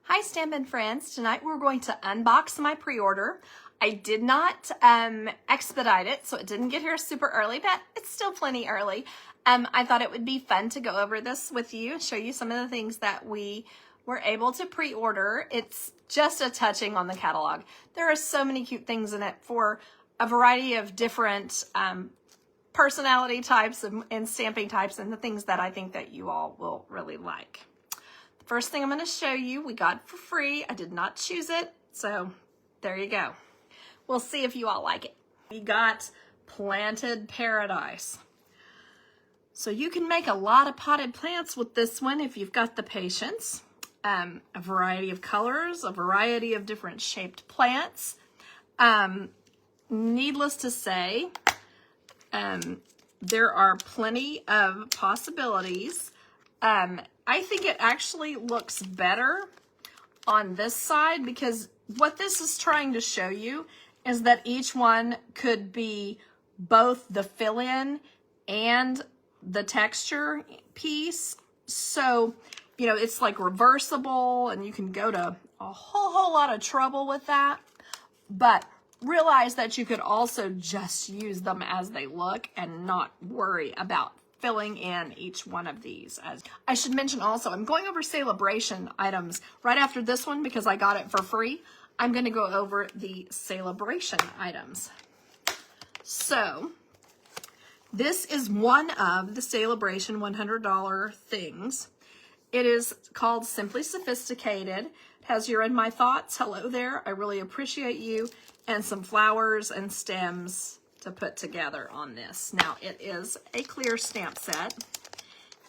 Hi Stampin' friends, tonight we're going to unbox my pre-order. I did not expedite it, so it didn't get here super early, but it's still plenty early. I thought it would be fun to go over this with you and show you some of the things that we were able to pre-order. It's just a touching on the catalog. There are so many cute things in it for a variety of different personality types and stamping types and the things that I think that you all will really like. First thing I'm going to show you, we got for free. I did not choose it, so there you go. We'll see if you all like it. We got Planted Paradise. So you can make a lot of potted plants with this one if you've got the patience. A variety of colors, a variety of different shaped plants. Needless to say, there are plenty of possibilities. I think it actually looks better on this side because what this is trying to show you is that each one could be both the fill-in and the texture piece. So, you know, it's like reversible and you can go to a whole lot of trouble with that. But realize that you could also just use them as they look and not worry about filling in each one of these. As I should mention also, I'm going over celebration items right after this one because I got it for free. I'm going to go over the celebration items. So this is one of the celebration $100 things. It is called Simply Sophisticated. It has your In My Thoughts, hello there, I really appreciate you, and some flowers and stems to put together on this. Now it is a clear stamp set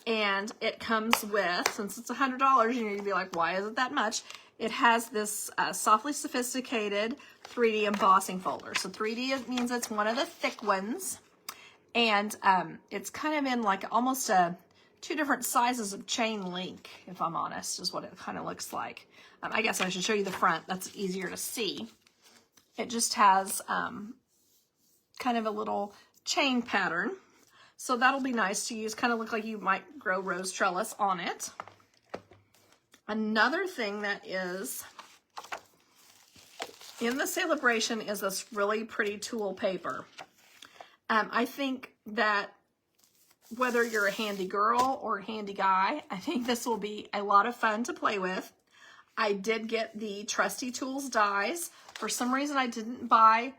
and it comes with, since it's $100, you need to be like, why is it that much? It has this Softly Sophisticated 3D embossing folder. So 3D means it's one of the thick ones, and it's kind of in like almost two different sizes of chain link, if I'm honest, is what it kind of looks like. I guess I should show you the front. That's easier to see. It just has kind of a little chain pattern. So that'll be nice to use, kind of look like you might grow rose trellis on it. Another thing that is in the celebration is this really pretty tool paper. I think that whether you're a handy girl or a handy guy, I think this will be a lot of fun to play with. I did get the Trusty Tools dies. For some reason, I didn't buy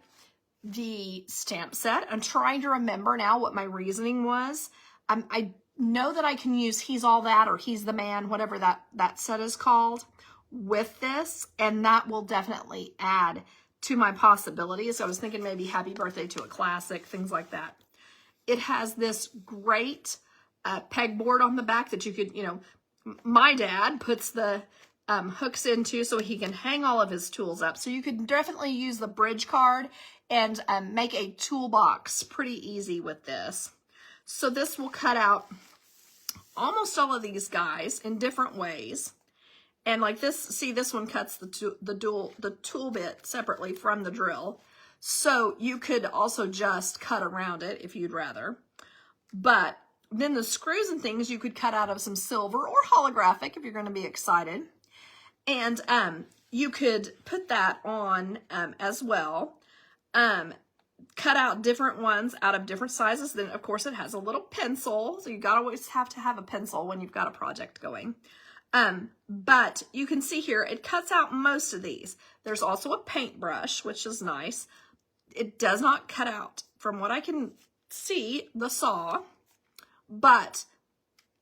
the stamp set. I'm trying to remember now what my reasoning was. I know that I can use He's All That or He's the Man, whatever that set is called, with this, and that will definitely add to my possibilities. I was thinking maybe Happy Birthday to a Classic, things like that. It has this great pegboard on the back that you could, you know, my dad puts the hooks into so he can hang all of his tools up. So you could definitely use the bridge card and make a toolbox pretty easy with this. So this will cut out almost all of these guys in different ways. And like this, see, this one cuts the tool bit separately from the drill. So you could also just cut around it if you'd rather. But then the screws and things you could cut out of some silver or holographic if you're going to be excited. And you could put that on as well. Cut out different ones out of different sizes. Then, of course, it has a little pencil. So you always have to have a pencil when you've got a project going. But you can see here, it cuts out most of these. There's also a paintbrush, which is nice. It does not cut out, from what I can see, the saw. But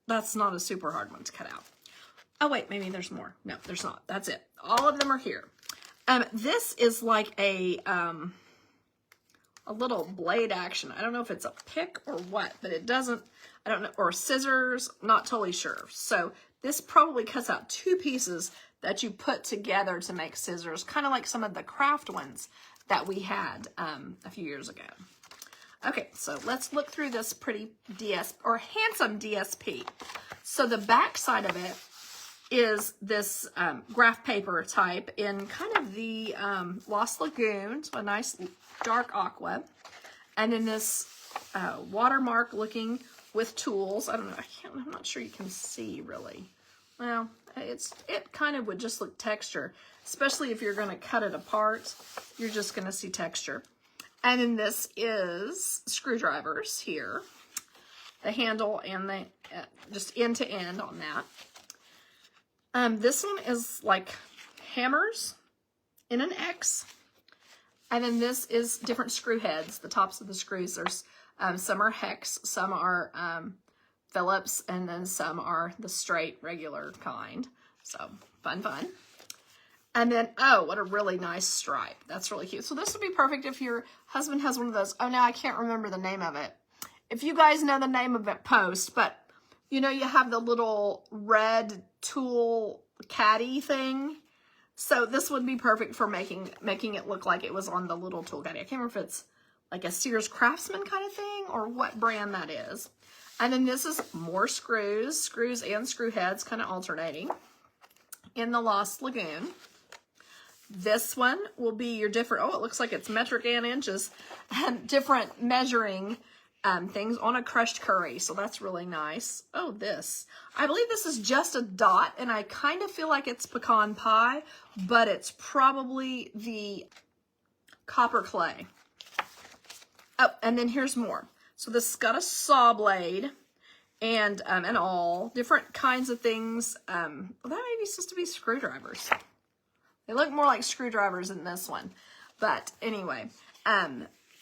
that's not a super hard one to cut out. Oh, wait, maybe there's more. No, there's not. That's it. All of them are here. This is like a little blade action. I don't know if it's a pick or what, but it doesn't, I don't know, or scissors, not totally sure. So this probably cuts out two pieces that you put together to make scissors, kind of like some of the craft ones that we had a few years ago. Okay, so let's look through this pretty handsome DSP. So the back side of it is this graph paper type in kind of the Lost Lagoon, so a nice dark aqua, and in this watermark looking with tools. I don't know, I'm not sure you can see really well, it kind of would just look texture, especially if you're going to cut it apart. You're just going to see texture. And then this is screwdrivers here, the handle and the just end to end on that. This one is like hammers in an X. And then this is different screw heads, the tops of the screws. There's some are hex, some are Phillips, and then some are the straight regular kind. So fun. And then, oh, what a really nice stripe. That's really cute. So this would be perfect if your husband has one of those. Oh, now I can't remember the name of it. If you guys know the name of it, post. But, you know, you have the little red tool caddy thing. So this would be perfect for making it look like it was on the little tool caddy. I can't remember if it's like a Sears Craftsman kind of thing or what brand that is. And then this is more screws and screw heads kind of alternating in the Lost Lagoon. This one will be your different, oh, it looks like it's metric and inches, different measuring things on a crushed curry. So that's really nice. Oh, this. I believe this is just a dot, and I kind of feel like it's pecan pie, but it's probably the copper clay. Oh, and then here's more. So this has got a saw blade and all different kinds of things. Well, that may be supposed to be screwdrivers. They look more like screwdrivers in this one. But anyway,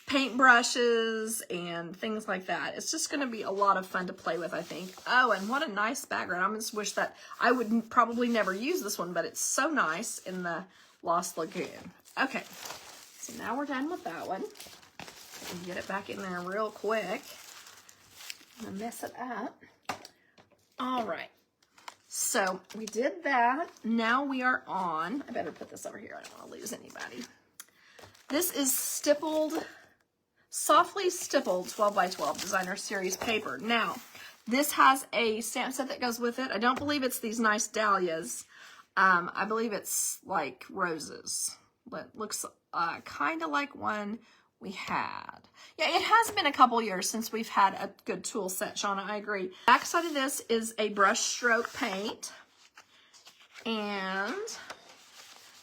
paint brushes and things like that. It's just going to be a lot of fun to play with, I think. Oh, and what a nice background. I just wish that I would probably never use this one, but it's so nice in the Lost Lagoon. Okay, so now we're done with that one. I can get it back in there real quick. I'm going to mess it up. All right. So we did that. Now we are on, I better put this over here. I don't want to lose anybody. This is stippled, softly stippled 12 by 12 designer series paper. Now, this has a stamp set that goes with it. I don't believe it's these nice dahlias. I believe it's like roses. It looks kind of like one we had. Yeah, it has been a couple years since we've had a good tool set, Shauna, I agree. Back side of this is a brush stroke paint. And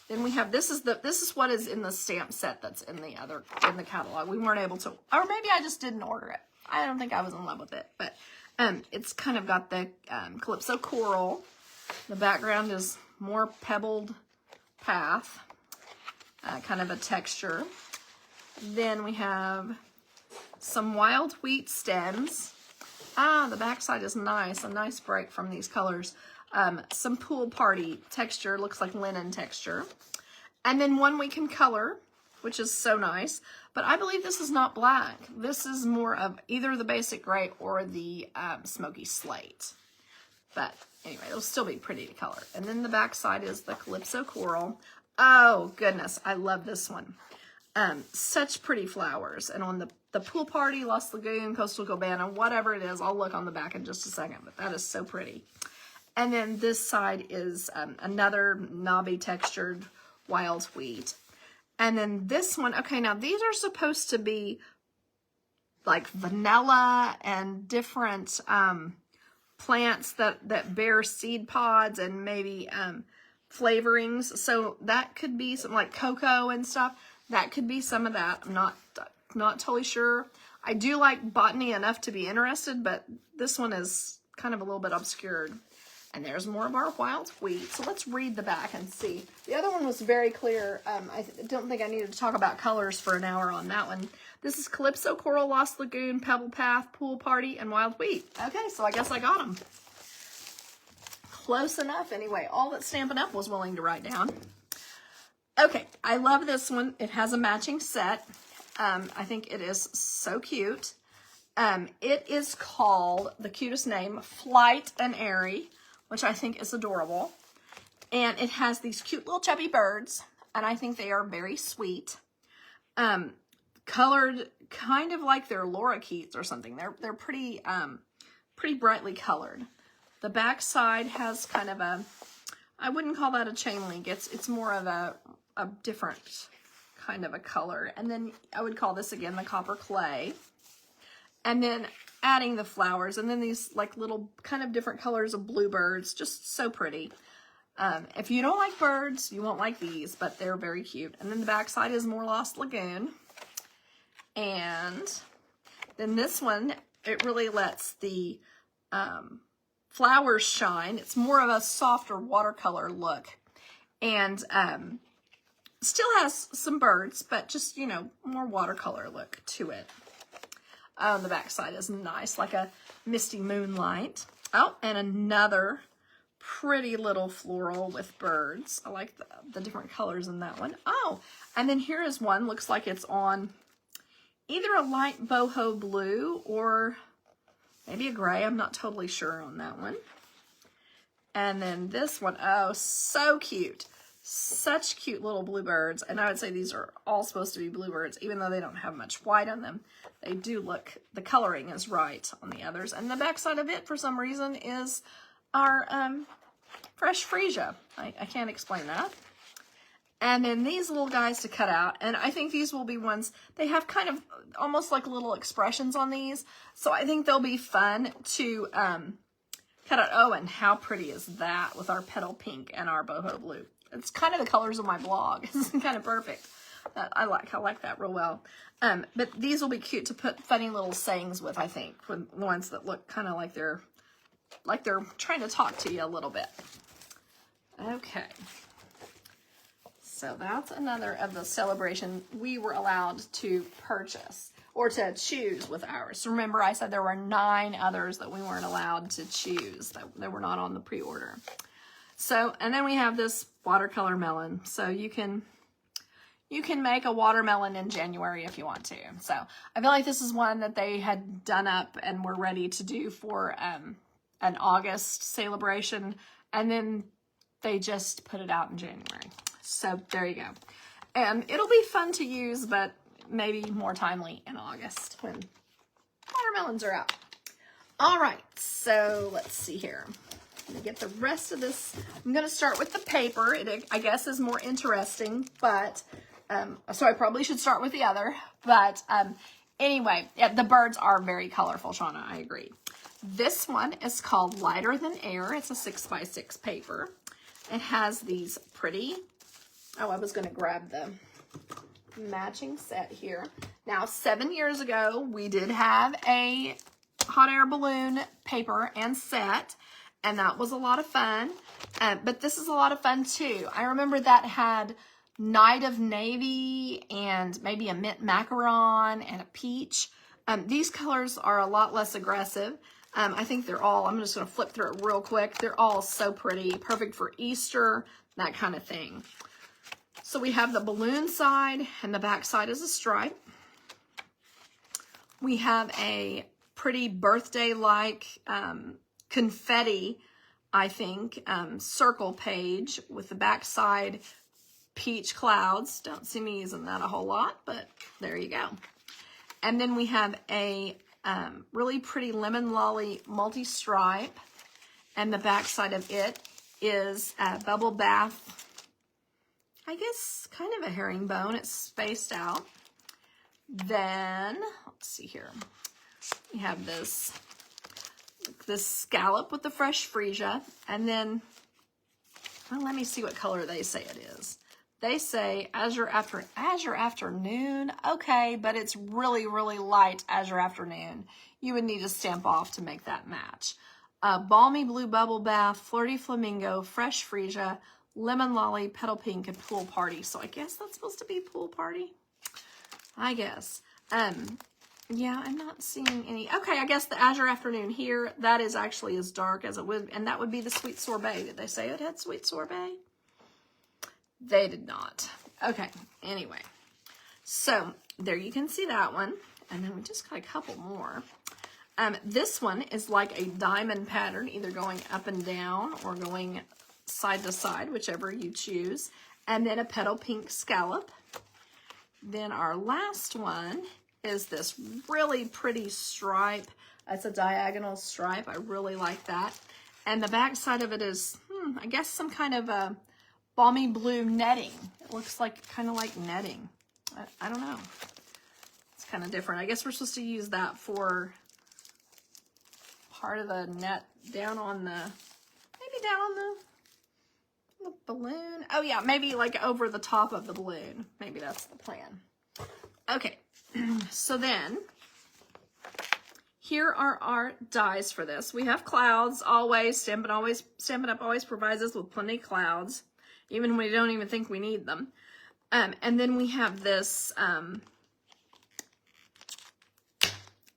then we have, this is what is in the stamp set that's in the catalog. We weren't able to, or maybe I just didn't order it. I don't think I was in love with it, but it's kind of got the Calypso coral. The background is more pebbled path, kind of a texture. Then we have some wild wheat stems. Ah, the backside is nice. A nice break from these colors. Some pool party texture. Looks like linen texture. And then one we can color, which is so nice. But I believe this is not black. This is more of either the basic gray or the smoky slate. But anyway, it'll still be pretty to color. And then the backside is the Calypso coral. Oh, goodness. I love this one. Such pretty flowers. And on the pool party, Lost Lagoon, Coastal Cabana, whatever it is, I'll look on the back in just a second, but that is so pretty. And then this side is another knobby textured wild wheat. And then this one, okay, now these are supposed to be like vanilla and different plants that bear seed pods and maybe flavorings. So that could be some like cocoa and stuff. That could be some of that. I'm not totally sure. I do like botany enough to be interested, but this one is kind of a little bit obscured. And there's more of our wild wheat. So let's read the back and see. The other one was very clear. I don't think I needed to talk about colors for an hour on that one. This is Calypso Coral, Lost Lagoon, Pebble Path, Pool Party, and Wild Wheat. Okay, so I guess I got them. Close enough anyway. All that Stampin' Up! Was willing to write down. Okay, I love this one. It has a matching set. I think it is so cute. It is called, the cutest name, Flight and Airy, which I think is adorable. And it has these cute little chubby birds, and I think they are very sweet. Colored kind of like they're lorikeets or something. They're pretty brightly colored. The back side has kind of a, I wouldn't call that a chain link. It's more of a different kind of a color. And then I would call this again the copper clay. And then adding the flowers, and then these like little kind of different colors of bluebirds, just so pretty. If you don't like birds, you won't like these, but they're very cute. And then the back side is more Lost Lagoon. And then this one, it really lets the flowers shine. It's more of a softer watercolor look. And still has some birds, but just, you know, more watercolor look to it. The back side is nice, like a misty moonlight. Oh, and another pretty little floral with birds. I like the different colors in that one. Oh, and then here is one, looks like it's on either a light boho blue or maybe a gray. I'm not totally sure on that one. And then this one, oh, so cute. Such cute little bluebirds. And I would say these are all supposed to be bluebirds, even though they don't have much white on them. They do look, the coloring is right on the others. And the back side of it, for some reason, is our fresh freesia. I can't explain that. And then these little guys to cut out. And I think these will be ones, they have kind of almost like little expressions on these. So I think they'll be fun to cut out. Oh, and how pretty is that with our petal pink and our boho blue. It's kind of the colors of my blog. It's kind of perfect. I like that real well. But these will be cute to put funny little sayings with, I think. The ones that look kind of like they're trying to talk to you a little bit. Okay. So that's another of the celebration we were allowed to purchase or to choose with ours. So remember, I said there were 9 others that we weren't allowed to choose, that were not on the pre-order. So, and then we have this watercolor melon. So you can make a watermelon in January if you want to. So I feel like this is one that they had done up and were ready to do for an August celebration. And then they just put it out in January. So there you go. And it'll be fun to use, but maybe more timely in August when watermelons are out. All right, so let's see here. I'm gonna get the rest of this. I'm gonna start with the paper. It, I guess, is more interesting, but so I probably should start with the other. But anyway, yeah, the birds are very colorful, Shauna, I agree. This one is called Lighter Than Air. It's a 6x6 paper. It has these pretty, oh, I was gonna grab the matching set here. Now, 7 years ago, we did have a hot air balloon paper and set, and that was a lot of fun. But this is a lot of fun too. I remember that had Night of Navy and maybe a mint macaron and a peach. These colors are a lot less aggressive. I think they're all, I'm just going to flip through it real quick. They're all so pretty, perfect for Easter, that kind of thing. So we have the balloon side, and the back side is a stripe. We have a pretty birthday-like confetti, I think, circle page with the back side peach clouds. Don't see me using that a whole lot, but there you go. And then we have a really pretty lemon lolly multi-stripe, and the back side of it is a bubble bath, I guess kind of a herringbone. It's spaced out. Then, let's see here. We have this scallop with the fresh freesia, and then, well, let me see what color they say it is. They say Azure Afternoon. Okay, but it's really, really light Azure Afternoon. You would need to stamp off to make that match. Balmy Blue Bubble Bath, Flirty Flamingo, Fresh Freesia, Lemon Lolly, Petal Pink, and Pool Party. So I guess that's supposed to be Pool Party. I guess. Yeah, I'm not seeing any. Okay, I guess the Azure Afternoon here, that is actually as dark as it would, and that would be the Sweet Sorbet. Did they say it had Sweet Sorbet? They did not. Okay, anyway. So, there you can see that one. And then we just got a couple more. This one is like a diamond pattern, either going up and down or going side to side, whichever you choose. And then a petal pink scallop. Then our last one is this really pretty stripe. It's a diagonal stripe. I really like that. And the back side of it is, I guess some kind of a balmy blue netting. It looks like kind of like netting. I don't know. It's kind of different. I guess we're supposed to use that for part of the net down on the, maybe down on the balloon. Oh yeah, maybe like over the top of the balloon. Maybe that's the plan. Okay, so then here are our dies for this. We have clouds always. Stampin' Up! Always provides us with plenty of clouds, even when we don't even think we need them. And then we have this,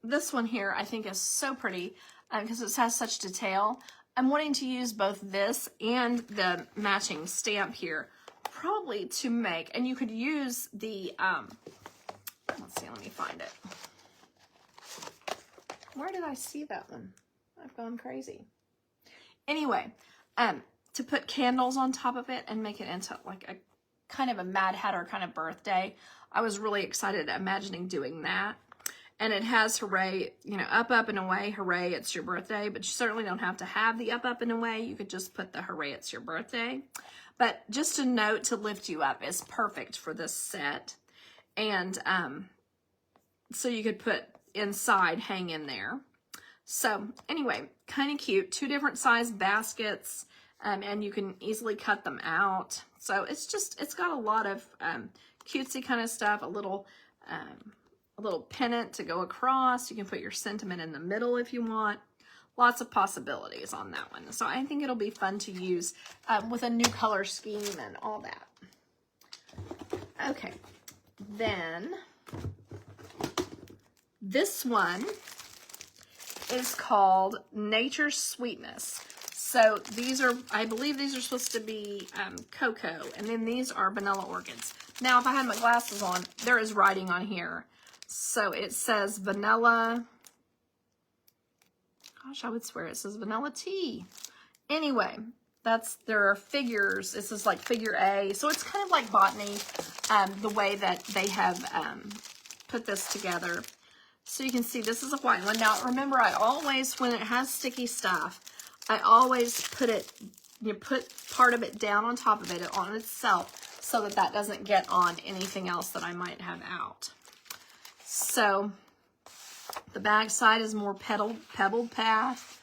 this one here I think is so pretty because it has such detail. I'm wanting to use both this and the matching stamp here, probably to make, and you could use the, let's see, let me find it. Where did I see that one? I've gone crazy. Anyway, to put candles on top of it and make it into like a kind of a Mad Hatter kind of birthday. I was really excited imagining doing that. And it has hooray, you know, up, up, and away, hooray, it's your birthday. But you certainly don't have to have the up, up, and away. You could just put the hooray, it's your birthday. But just a note to lift you up is perfect for this set. And so you could put inside, hang in there. So anyway, kind of cute. 2 different size baskets, and you can easily cut them out. So it's just, it's got a lot of cutesy kind of stuff, a little pennant to go across. You can put your sentiment in the middle if you want. Lots of possibilities on that one. So I think it'll be fun to use with a new color scheme and all that. Okay, then this one is called Nature's Sweetness. So these are, I believe these are supposed to be cocoa, and then these are vanilla orchids. Now, if I had my glasses on, there is writing on here. So it says vanilla, gosh, I would swear it says vanilla tea. Anyway, there are figures. This is like figure A. So it's kind of like botany, the way that they have put this together. So you can see this is a white one. Now, remember, I always, when it has sticky stuff, I always put it, put part of it down on top of it on itself so that that doesn't get on anything else that I might have out. So the back side is more pebbled path.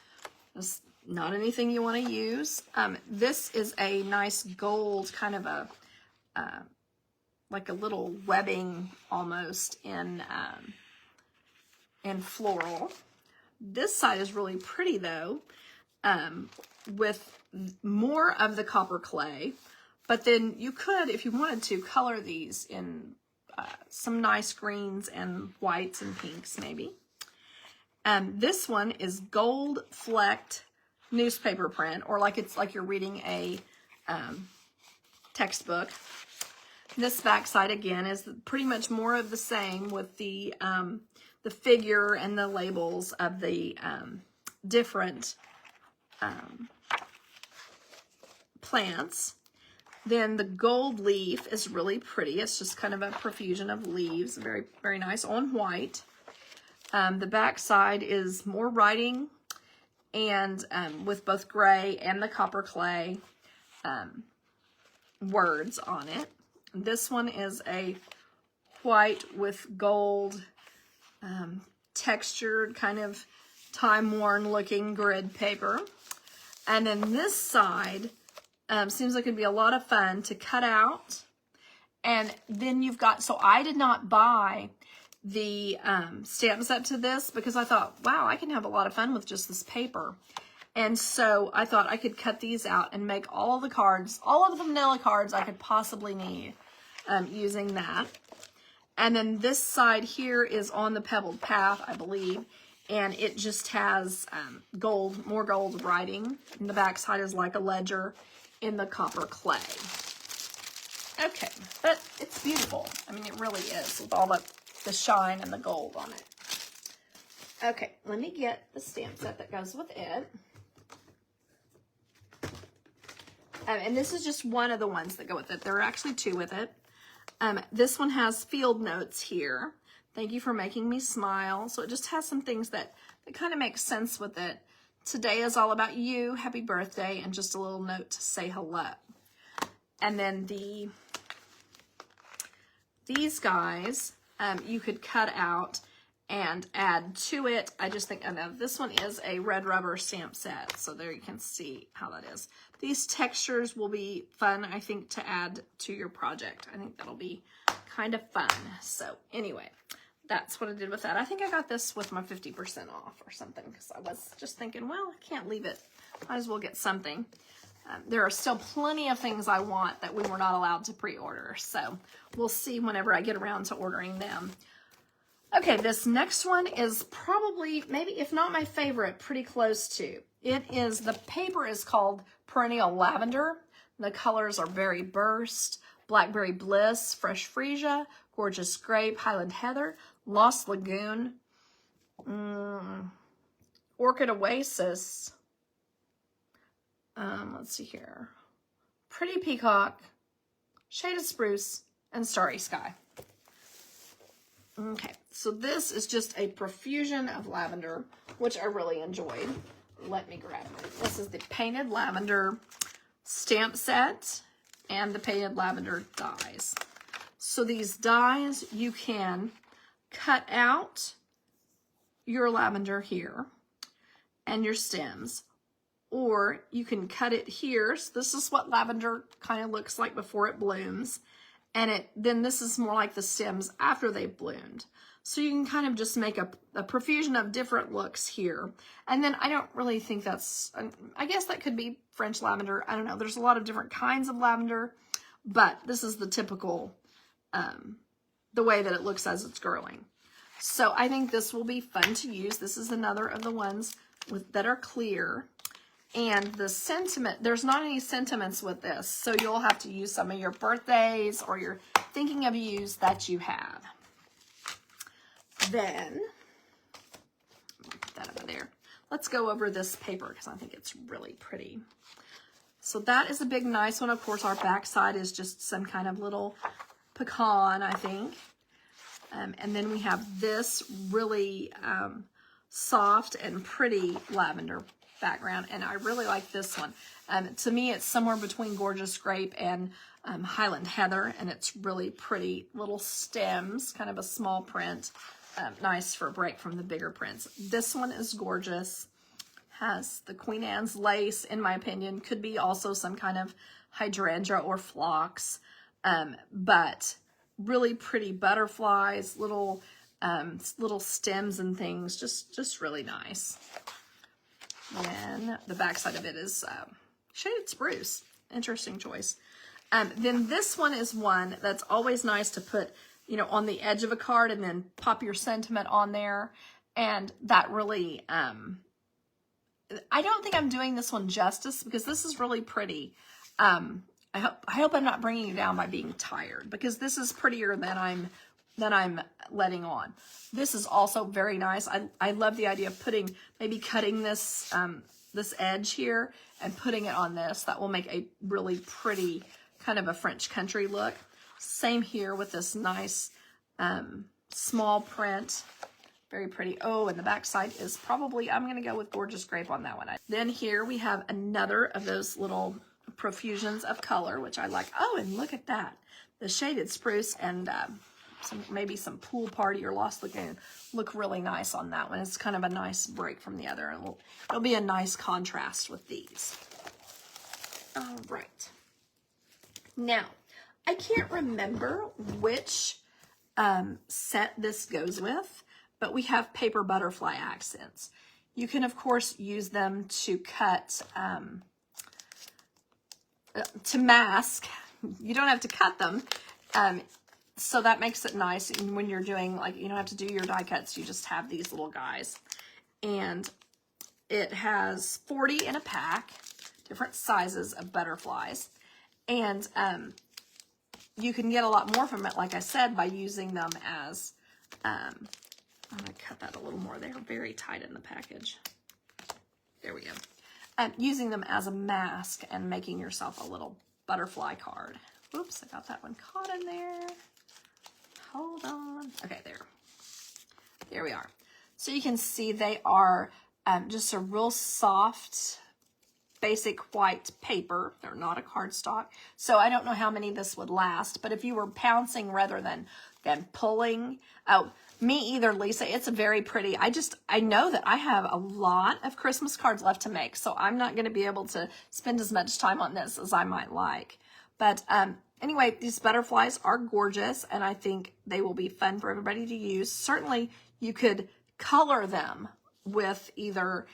It's not anything you want to use. This is a nice gold kind of a, like a little webbing almost in floral. This side is really pretty though, with more of the copper clay, but then you could, if you wanted to, color these in some nice greens and whites and pinks maybe. This one is gold flecked newspaper print, or like it's like you're reading a textbook. This backside again is pretty much more of the same with the figure and the labels of the different plants. Then the gold leaf is really pretty. It's just kind of a profusion of leaves, very, very nice on white. The back side is more writing, and with both gray and the copper clay words on it. This one is a white with gold textured, kind of time-worn looking grid paper. And then this side seems like it'd be a lot of fun to cut out. And then you've got, so I did not buy the stamp set to this because I thought, wow, I can have a lot of fun with just this paper. And so I thought I could cut these out and make all the cards, all of the vanilla cards I could possibly need using that. And then this side here is on the pebbled path, I believe, and it just has gold, more gold writing. And the back side is like a ledger in the copper clay. Okay, but it's beautiful. I mean, it really is, with all the shine and the gold on it. Okay, let me get the stamp set that goes with it. And this is just one of the ones that go with it. There are actually 2 with it. This one has field notes here. Thank you for making me smile. So it just has some things that kind of make sense with it. Today is all about you. Happy birthday. And just a little note to say hello. And then these guys, you could cut out and add to it. I just think, oh no, this one is a red rubber stamp set. So there you can see how that is. These textures will be fun, I think, to add to your project. I think that'll be kind of fun. So anyway, that's what I did with that. I think I got this with my 50% off or something, because I was just thinking, well, I can't leave it. Might as well get something. There are still plenty of things I want that we were not allowed to pre-order. So we'll see whenever I get around to ordering them. Okay, this next one is probably, maybe if not my favorite, pretty close to. It is, the paper is called Perennial Lavender. The colors are Berry Burst, Blackberry Bliss, Fresh Freesia, Gorgeous Grape, Highland Heather, Lost Lagoon, Orchid Oasis, let's see here, Pretty Peacock, Shaded Spruce, and Starry Sky. Okay, so this is just a profusion of lavender, which I really enjoyed. Let me grab it. This is the Painted Lavender stamp set and the Painted Lavender dies. So these dies, you can cut out your lavender here and your stems, or you can cut it here. So this is what lavender kind of looks like before it blooms. And then this is more like the stems after they've bloomed. So you can kind of just make a profusion of different looks here. And then I don't really think that's, I guess that could be French lavender. I don't know. There's a lot of different kinds of lavender, but this is the typical, the way that it looks as it's growing. So I think this will be fun to use. This is another of the ones that are clear. And the sentiment, there's not any sentiments with this, so you'll have to use some of your birthdays or your thinking of yous that you have. Then, put that over there. Let's go over this paper because I think it's really pretty. So that is a big, nice one. Of course, our back side is just some kind of little pecan, I think. And then we have this really soft and pretty lavender background, and I really like this one. To me, it's somewhere between Gorgeous Grape and Highland Heather, and it's really pretty little stems, kind of a small print, nice for a break from the bigger prints. This one is gorgeous, has the Queen Anne's lace, in my opinion, could be also some kind of hydrangea or phlox, but really pretty butterflies, little stems and things, just really nice. And the back side of it is Shaded Spruce. Interesting choice. Then this one is one that's always nice to put, you know, on the edge of a card and then pop your sentiment on there. And that really, I don't think I'm doing this one justice because this is really pretty. I hope I'm not bringing you down by being tired, because this is prettier than I'm letting on. This is also very nice. I love the idea of maybe cutting this this edge here and putting it on this. That will make a really pretty kind of a French country look. Same here with this nice small print. Very pretty. Oh, and the back side is probably, I'm going to go with Gorgeous Grape on that one. Then here we have another of those little profusions of color, which I like. Oh, and look at that. The Shaded Spruce and maybe some Pool Party or Lost Lagoon look really nice on that one. It's kind of a nice break from the other, and it'll be a nice contrast with these. All right. Now, I can't remember which set this goes with, but we have paper butterfly accents. You can, of course, use them to cut, to mask. You don't have to cut them. So that makes it nice. And when you're doing, like, you don't have to do your die cuts. You just have these little guys. And it has 40 in a pack, different sizes of butterflies. And you can get a lot more from it, like I said, by using them as, I'm going to cut that a little more. They're very tight in the package. There we go. Using them as a mask and making yourself a little butterfly card. Oops, I got that one caught in there. Hold on. Okay, there we are. So you can see they are just a real soft basic white paper. They're not a cardstock. So I don't know how many this would last, but if you were pouncing rather than pulling, oh, me either, Lisa. It's very pretty. I know that I have a lot of Christmas cards left to make, so I'm not going to be able to spend as much time on this as I might like. But anyway, these butterflies are gorgeous, and I think they will be fun for everybody to use. Certainly, you could color them with either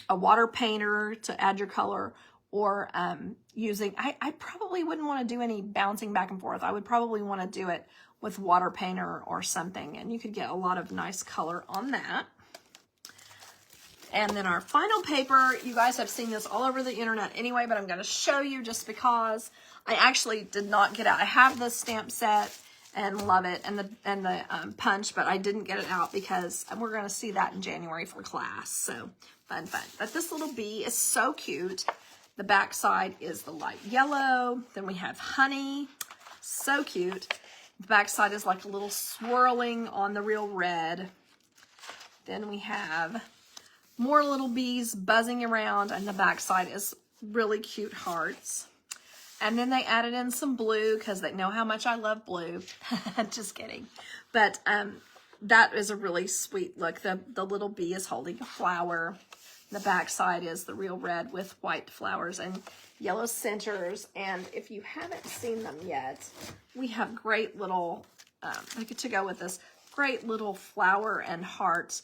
a water painter to add your color, or using, I probably wouldn't want to do any bouncing back and forth. I would probably want to do it with water painter or something, and you could get a lot of nice color on that. And then our final paper, you guys have seen this all over the internet anyway, but I'm going to show you just because I actually did not get out. I have the stamp set and love it, and the punch, but I didn't get it out because we're going to see that in January for class. So fun. But this little bee is so cute. The back side is the light yellow. Then we have honey, so cute. The back side is like a little swirling on the real red. Then we have more little bees buzzing around, and the back side is really cute hearts. And then they added in some blue because they know how much I love blue. Just kidding. But that is a really sweet look. The little bee is holding a flower. The back side is the real red with white flowers and yellow centers. And if you haven't seen them yet, we have great little, to go with this, great little flower and heart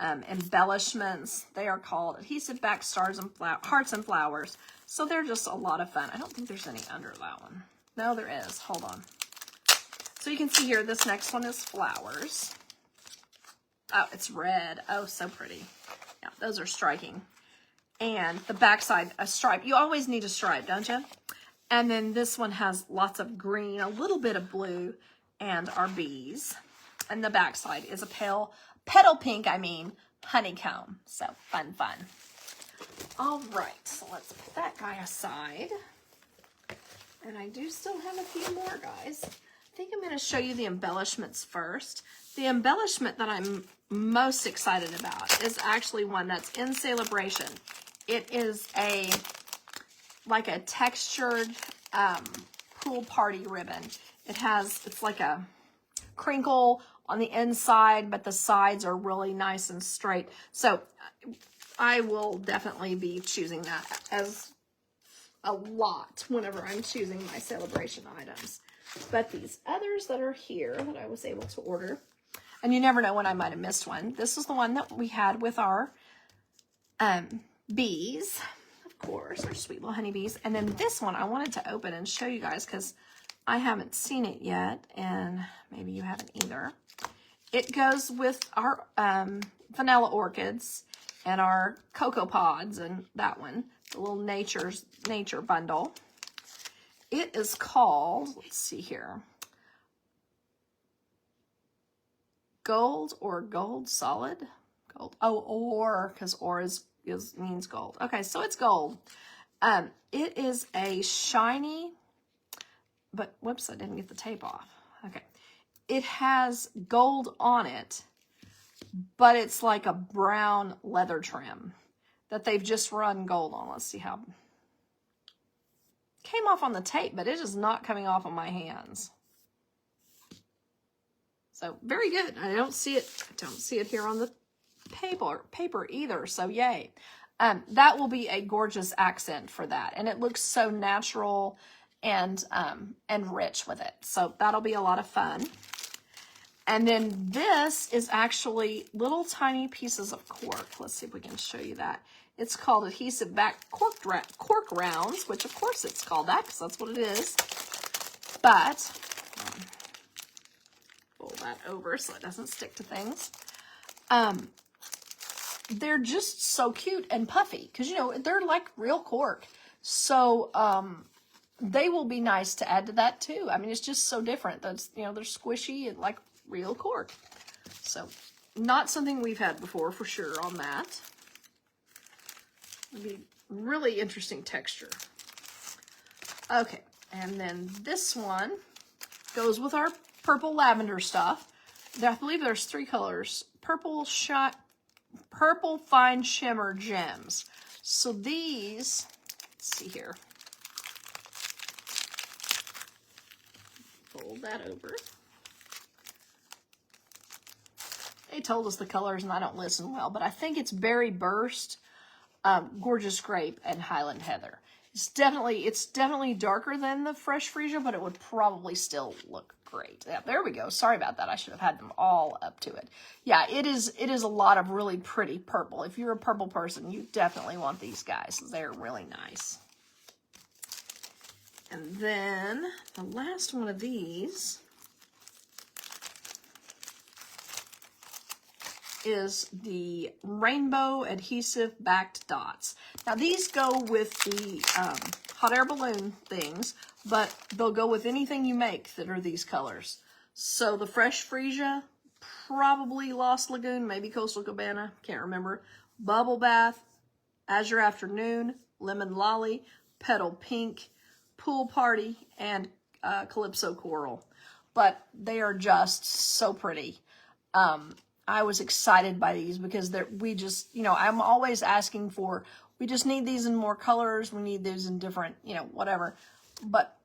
embellishments. They are called adhesive back stars and hearts and flowers. So they're just a lot of fun. I don't think there's any under that one. No, there is. Hold on. So you can see here, this next one is flowers. Oh, it's red. Oh, so pretty. Yeah, those are striking. And the backside, a stripe. You always need a stripe, don't you? And then this one has lots of green, a little bit of blue, and our bees. And the backside is a petal pink, honeycomb. So fun. All right, so let's put that guy aside. And I do still have a few more, guys. I think I'm going to show you the embellishments first. The embellishment that I'm most excited about is actually one that's in Celebration. It is like a textured pool party ribbon. It's like a crinkle on the inside, but the sides are really nice and straight. So I will definitely be choosing that as a lot whenever I'm choosing my Celebration items. But these others that are here that I was able to order, and you never know when I might have missed one. This is the one that we had with our bees, of course, our sweet little honeybees. And then this one I wanted to open and show you guys because I haven't seen it yet, and maybe you haven't either. It goes with our vanilla orchids and our cocoa pods, and that one, the little nature bundle. It is called, let's see here, Gold or Gold Solid? Gold. Oh, or, because or means gold. Okay, so it's gold. It is a shiny, but whoops, I didn't get the tape off. Okay. It has gold on it, but it's like a brown leather trim that they've just run gold on. Let's see how. Came off on the tape, but it is not coming off on my hands. So very good. I don't see it here on the paper either. So yay. That will be a gorgeous accent for that. And it looks so natural and rich with it. So that'll be a lot of fun. And then this is actually little tiny pieces of cork. Let's see if we can show you that. It's called adhesive back cork rounds, which of course it's called that because that's what it is. But pull that over so it doesn't stick to things. They're just so cute and puffy because, you know, they're like real cork. So they will be nice to add to that too. I mean, it's just so different. That's, you know, they're squishy and like real cork. So not something we've had before for sure on that. It'll be really interesting texture. Okay, and then this one goes with our purple lavender stuff. I believe there's 3 colors. Purple fine shimmer gems. So these, let's see here. Fold that over. They told us the colors and I don't listen well, but I think it's Berry Burst, Gorgeous Grape, and Highland Heather. It's definitely darker than the Fresh Freesia, but it would probably still look great. Yeah, there we go. Sorry about that. I should have had them all up to it. Yeah, it is a lot of really pretty purple. If you're a purple person, you definitely want these guys. They're really nice. And then the last one of these is the Rainbow Adhesive Backed Dots. Now these go with the hot air balloon things, but they'll go with anything you make that are these colors. So the Fresh Freesia, probably Lost Lagoon, maybe Coastal Cabana, can't remember. Bubble Bath, Azure Afternoon, Lemon Lolly, Petal Pink, Pool Party, and Calypso Coral. But they are just so pretty. I was excited by these because we just, you know, I'm always asking for, we just need these in more colors. We need these in different, you know, whatever. But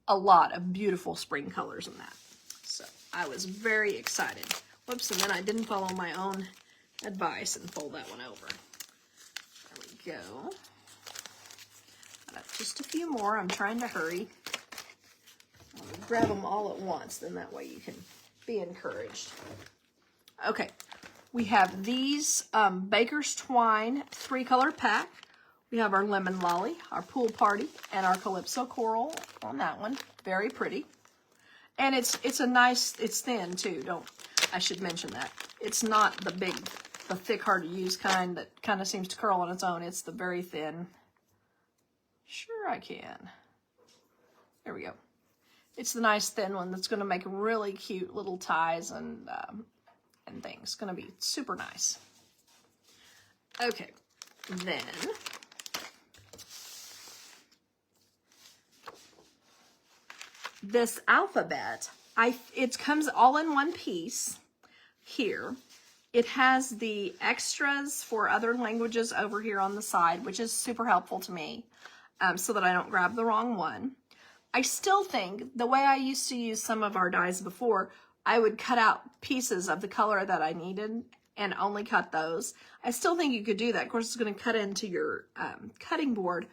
a lot of beautiful spring colors in that. So I was very excited. Whoops, and then I didn't follow my own advice and fold that one over. There we go. Just a few more. I'm trying to hurry. I'll grab them all at once, then that way you can be encouraged. Okay, we have these Baker's Twine 3-color pack. We have our Lemon Lolly, our Pool Party, and our Calypso Coral on that one. Very pretty. And it's a nice, it's thin too. I should mention that. It's not the thick, hard to use kind that kind of seems to curl on its own. It's the very thin. Sure I can. There we go. It's the nice thin one that's going to make really cute little ties and things. It's going to be super nice. Okay, then this alphabet, it comes all in one piece here. It has the extras for other languages over here on the side, which is super helpful to me, so that I don't grab the wrong one. I still think the way I used to use some of our dies before, I would cut out pieces of the color that I needed and only cut those. I still think you could do that. Of course, it's going to cut into your cutting board.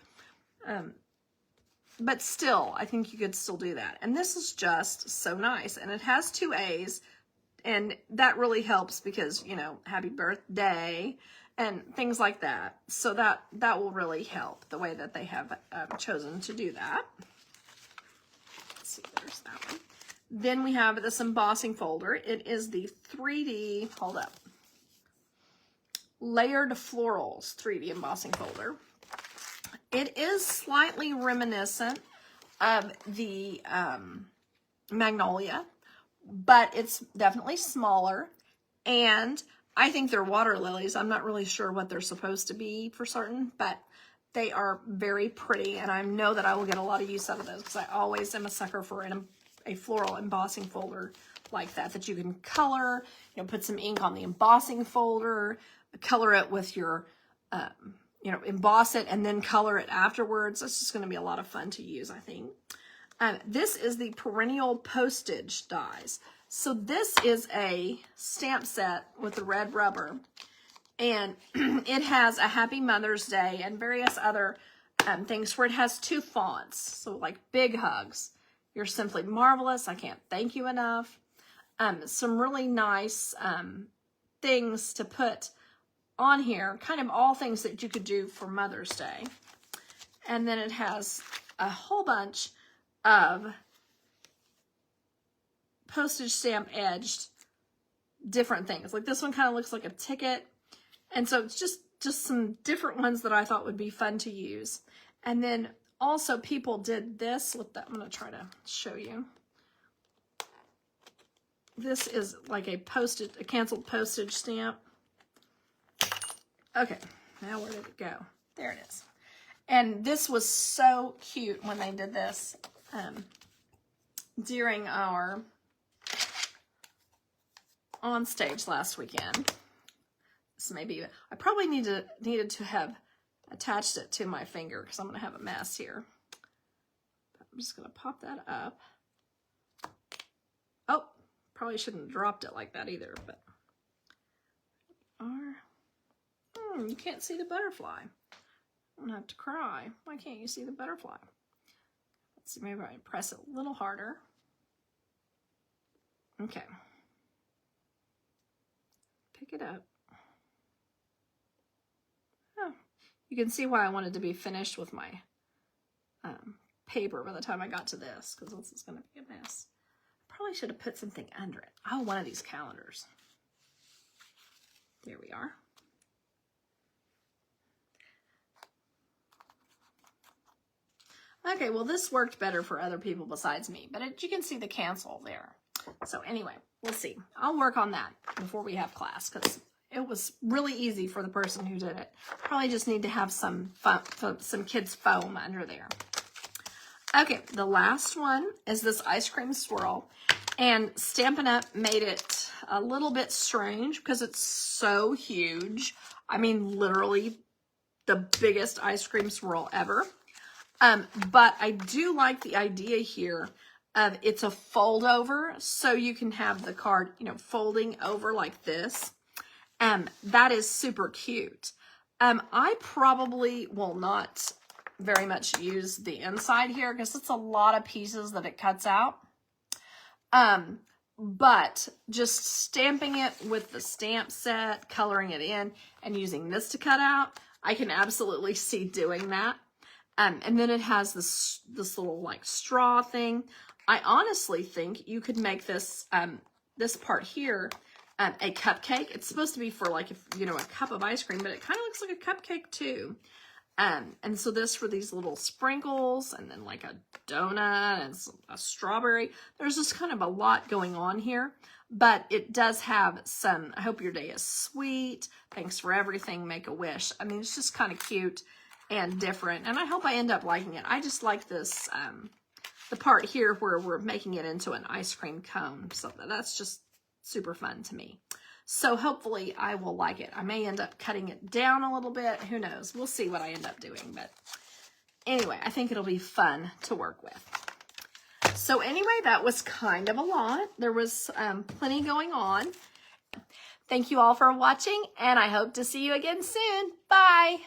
But still, I think you could still do that. And this is just so nice. And it has 2 A's. And that really helps because, you know, happy birthday and things like that. So that will really help the way that they have chosen to do that. Let's see, there's that one. Then we have this embossing folder. It is the 3D, hold up, Layered Florals 3D embossing folder. It is slightly reminiscent of the Magnolia, but it's definitely smaller. And I think they're water lilies. I'm not really sure what they're supposed to be for certain, but they are very pretty. And I know that I will get a lot of use out of those because I always am a sucker for a floral embossing folder like that you can color, you know, put some ink on the embossing folder, color it with your, you know, emboss it and then color it afterwards. That's just going to be a lot of fun to use, I think. This is the Perennial Postage dies. So this is a stamp set with the red rubber, and it has a Happy Mother's Day and various other things where it has 2 fonts. So like big hugs. You're simply marvelous. I can't thank you enough. Some really nice things to put on here, kind of all things that you could do for Mother's Day. And then it has a whole bunch of postage stamp edged different things. Like this one kind of looks like a ticket. And so it's just some different ones that I thought would be fun to use. And then also people did this with that. I'm going to try to show you. This is like a canceled postage stamp. Okay, now where did it go? There it is. And this was so cute when they did this during our on stage last weekend. So maybe I probably needed to have attached it to my finger because I'm going to have a mess here. But I'm just going to pop that up. Oh, probably shouldn't have dropped it like that either, but you can't see the butterfly. I'm gonna have to cry. Why can't you see the butterfly? Let's see, maybe I press it a little harder. Okay. Pick it up. Oh, you can see why I wanted to be finished with my paper by the time I got to this, because this is going to be a mess. Probably should have put something under it. Oh, one of these calendars. There we are. Okay, well, this worked better for other people besides me, but you can see the cancel there. So anyway, we'll see. I'll work on that before we have class because it was really easy for the person who did it. Probably just need to have some kids' foam under there. Okay, the last one is this ice cream swirl. And Stampin' Up! Made it a little bit strange because it's so huge. I mean, literally the biggest ice cream swirl ever. But I do like the idea here of it's a fold over, so you can have the card, you know, folding over like this. That is super cute. I probably will not very much use the inside here because it's a lot of pieces that it cuts out. But just stamping it with the stamp set, coloring it in, and using this to cut out, I can absolutely see doing that. And then it has this little like straw thing. I honestly think you could make this this part here a cupcake. It's supposed to be for like, if you know, a cup of ice cream, but it kind of looks like a cupcake too. And so this for these little sprinkles, and then like a donut and a strawberry. There's just kind of a lot going on here, but it does have some, I hope your day is sweet, thanks for everything, make a wish. I mean, it's just kind of cute and different, and I hope I end up liking it. I just like this, the part here where we're making it into an ice cream cone. So that's just super fun to me. So hopefully I will like it. I may end up cutting it down a little bit. Who knows? We'll see what I end up doing. But anyway, I think it'll be fun to work with. So anyway, that was kind of a lot. There was plenty going on. Thank you all for watching, and I hope to see you again soon. Bye.